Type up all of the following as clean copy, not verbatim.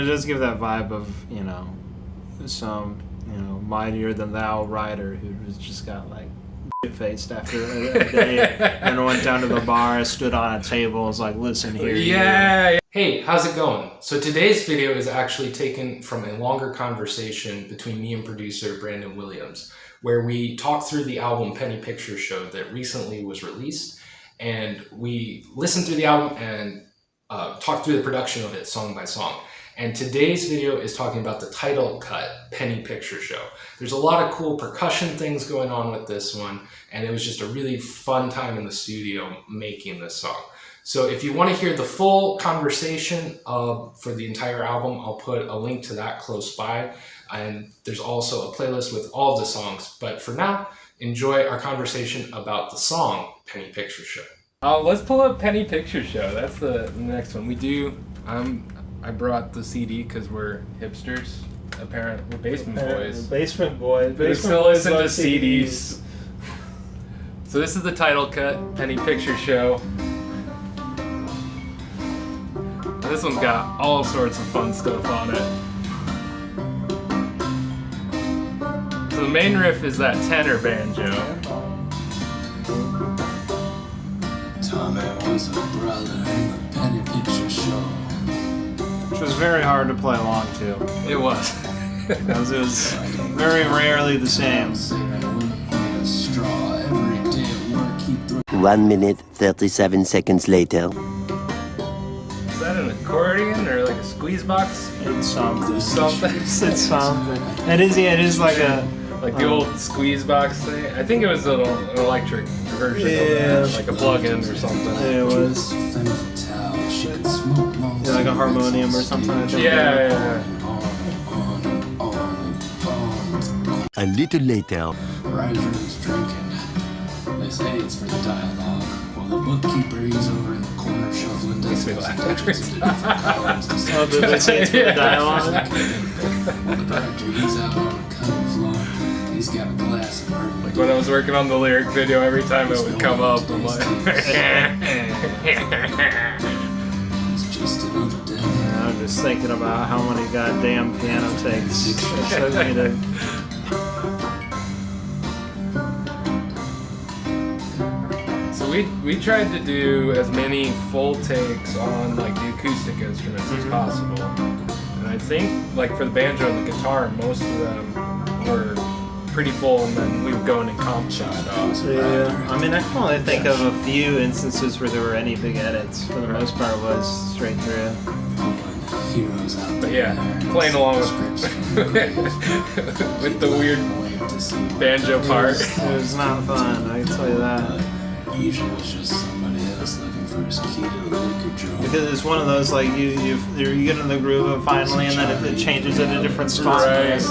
It does give that vibe of, you know, some, you know, mightier than thou rider who's just got like shit-faced after a day and went down to the bar, stood on a table, was like, listen here. Yeah. Hey, how's it going? So today's video is actually taken from a longer conversation between me and producer Brandon Williams, where we talked through the album Penny Picture Show that recently was released, and we listened through the album and talked through the production of it song by song. And today's video is talking about the title cut, Penny Picture Show. There's a lot of cool percussion things going on with this one, and it was just a really fun time in the studio making this song. So if you want to hear the full conversation for the entire album, I'll put a link to that close by. And there's also a playlist with all of the songs. But for now, enjoy our conversation about the song, Penny Picture Show. Let's pull up Penny Picture Show. That's the next one. We do... I brought the CD because we're hipsters. Apparently, we're basement boys. Basement boys. We still listen to CDs. So this is the title cut, Penny Picture Show. This one's got all sorts of fun stuff on it. So the main riff is that tenor banjo. Tommy was a brother in the Penny Picture Show. Which was very hard to play along to. It was. Because it was very rarely the same. 1 minute, 37 seconds later. Is that an accordion or like a squeeze box? It's something. Something. It's something. It is like a... Like the old squeeze box thing. I think it was an electric version of that, like a plug-in or something. It was... Yeah, like a harmonium or something. I think. Yeah. A little later. Writer's drinking. They say it's for the dialogue. While the bookkeeper, he's over in the corner shuffling Makes me laugh every time. Oh, did they say it's for the dialogue? While the director, he's out on the cutting floor. He's got a glass of bourbon. Like when I was working on the lyric video, every time it would come up, I'm like... It's just another day. I'm just thinking about how many goddamn piano takes it took me to... So we tried to do as many full takes on like the acoustic instruments as possible. And I think like for the banjo and the guitar, most of them were pretty full, and then we would go in and comp stuff. Yeah, I mean, I can only think of a few instances where there were any big edits. For the most part, it was straight through. But yeah, playing along with, with the weird banjo part. It was not fun, I can tell you that. Usually it's just somebody else looking for his key to the liquor drawer. Because it's one of those, like, you get in the groove of finally, and then it changes at a different spot. Right.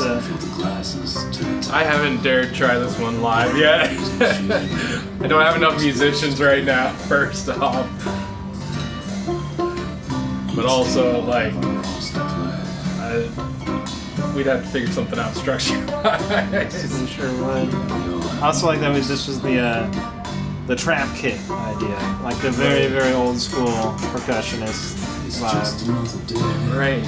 I haven't dared try this one live yet. I don't have enough musicians right now, first off. But also, like, we'd have to figure something out structure-wise. Sure would. I also like that this was the trap kit idea, like the very, very old school percussionist vibe. Right.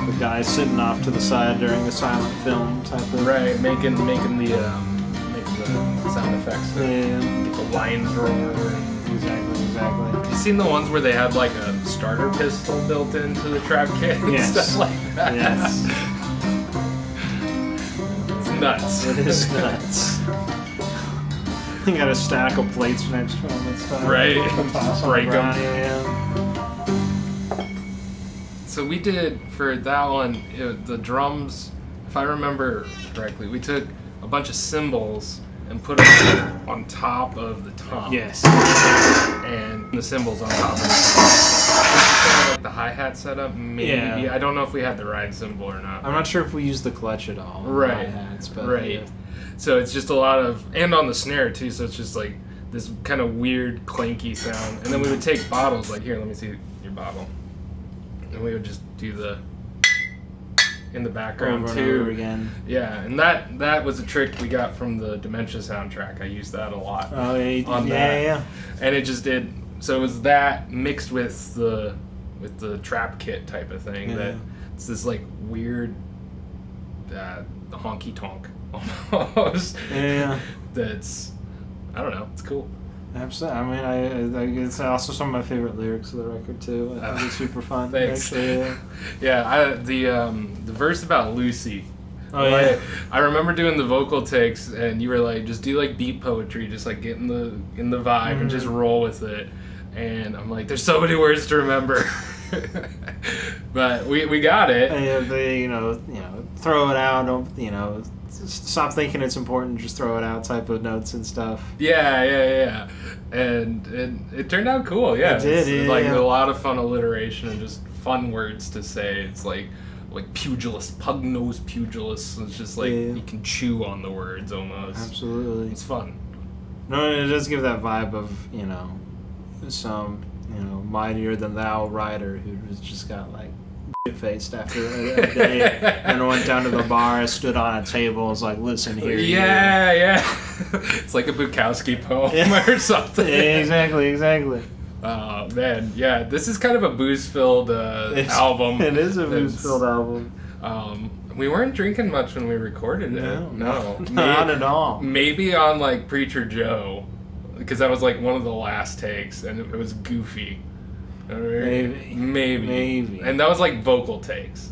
The guy sitting off to the side during the silent film type of... Right, making the sound effects. Yeah. Get the lines roar. Exactly. You seen the ones where they had like a starter pistol built into the trap kit and stuff like that? Yes. It's nuts. It is nuts. You got a stack of plates next to him and stuff. Right. Break them. Yeah. So we did, for that one, the drums, if I remember correctly, we took a bunch of cymbals and put them on top of the tom. Yes. And the cymbals on top of the tom. Kind of like the hi-hat setup, maybe. Yeah. I don't know if we had the ride cymbal or not. I'm not sure if we used the clutch at all. Right. Hi-hats, but right. Yeah. So it's just a lot of, and on the snare too, so it's just like this kind of weird clanky sound. And then we would take bottles, like here, let me see your bottle. And we would just do the in the background over too. and over again. Yeah, and that was a trick we got from the Dementia soundtrack. I used that a lot. Oh on yeah. And it just did. So it was that mixed with the trap kit type of thing. Yeah. That it's this like weird honky tonk almost. Yeah. That's, I don't know. It's cool. Absolutely. I mean, it's also some of my favorite lyrics of the record too. I think it's super fun. Thanks. Actually, yeah. The verse about Lucy. Oh yeah. I remember doing the vocal takes, and you were like, just do like beat poetry, just like get in the vibe and just roll with it. And I'm like, there's so many words to remember. But we got it. And they, throw it out. Don't, stop thinking it's important. Just throw it out. Type of notes and stuff. Yeah. And it turned out cool. Yeah, It did. It's Yeah, like yeah. a lot of fun alliteration and just fun words to say. It's like pugilist, pug-nosed pugilist. It's just like you can chew on the words almost. Absolutely. It's fun. No, it does give that vibe of some mightier than thou rider who just got like faced after a day and went down to the bar, stood on a table, was like, listen here. Yeah. It's like a Bukowski poem or something. Yeah, exactly. Oh man, yeah. This is kind of a booze-filled album. It is a booze-filled album. We weren't drinking much when we recorded it. No, not at all. Maybe on like Preacher Joe, because that was like one of the last takes, and it was goofy. Maybe. And that was like vocal takes.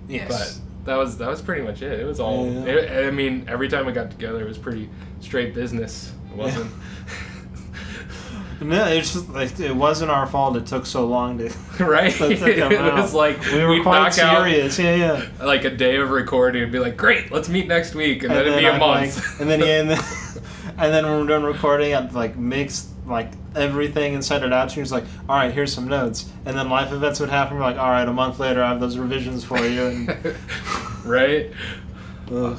Yes. But that was pretty much it. It was all. I mean, every time we got together, it was pretty straight business. It wasn't. No, it's just like it wasn't our fault. It took so long to right. It was like we were quite serious. Yeah. Like a day of recording, it'd be like, great, let's meet next week, and then it'd be a month. And then when we're done recording, I'd like mix like everything and send it out to you. It's like, all right, here's some notes, and then life events would happen. We're like, all right, a month later, I have those revisions for you. And right. Ugh.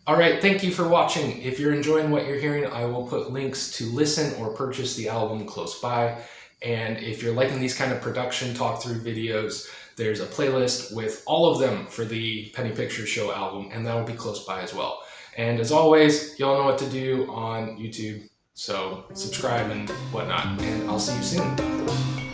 All right, thank you for watching. If you're enjoying what you're hearing, I will put links to listen or purchase the album close by. And if you're liking these kind of production talk-through videos, there's a playlist with all of them for the Penny Pictures Show album, and that will be close by as well. And as always, y'all know what to do on YouTube, so subscribe and whatnot, and I'll see you soon.